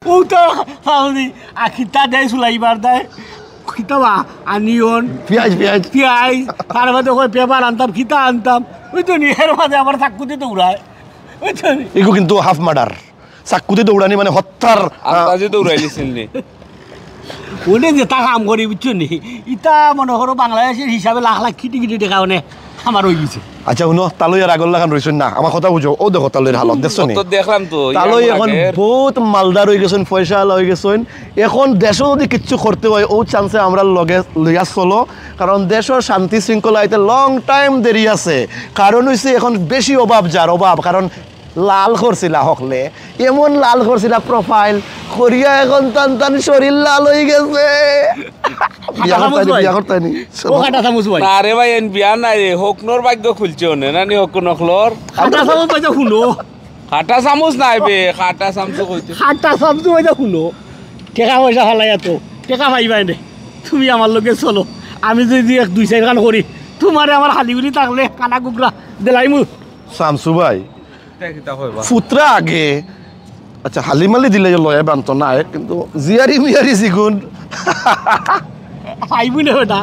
ও তো খাওনি আখিতা দেয় চুলাইবার দেয় খিতাবা আনিয়ন পেঁয়াজ পেঁয়াজ পেঁয়াজ তার মধ্যে ওই পেপার আনতাম খিতা আনতাম ওই তো এর মাঝে আমার চাকুতে দৌড়ায় ওই তো এগো কিন্তু হাফ মার্ডার চাকুতে দৌড়ানি মানে হত্যার আন্দাজে দৌড়াই দিছিল নি ওনে যেটা কাম করি বুঝছো নি ইটা মনে করো বাংলাদেশের হিসাবে লাখ লাখ খিটি খিটি টাকা মানে আমার হয়ে গেছে আচ্ছা শুনো তালই আর আগর লাগান রইছেন না আমার কথা বুঝো ও দেখো তালইর হালত দেখছো নি তো দেখলাম তো তালই এখন বহুত মালদার হয়ে গেছেন পয়সা হয়ে গেছেন এখন দেশও যদি কিচ্ছু করতে হয় ও চান্সে আমরা লগে লইয়া চলো কারণ দেশের শান্তি শৃঙ্খলা আইতে লং টাইম দেরি আছে কারণ হইছে এখন বেশি অভাব যার অভাব কারণ লাল করছিলা হকলে এমন লাল করছিলা প্রোফাইল করিয়া এখন টান টান শরীর লাল হয়ে গেছে বিয়া করতানি ও কাটা চামচ ভাই না রে ভাই এন বিয়া নাই রে হকনোর ভাগ্য খুলছে ওনে নানি হক নখলর কাটা চামচ পাইছে শুনো খাটা চামচ নাই বে খাটা চামচ কইতে কাটা চামচ পাইছে শুনো টাকা পয়সা হালাই এত টাকা পাইবাই নে তুমি আমার লগে চলো আমি যদি এক দুই চার গান করি তোমারে আমার হালিগুলি থাকলে কানা কুকুরা দিলাইমু শামসু ভাই কিতা কইবা ফুতরা আগে আচ্ছা হালিমালি দিলে লয় বান্ত নাই কিন্তু জিয়ারি মিয়ারি জিগুন পাইবি না ওটা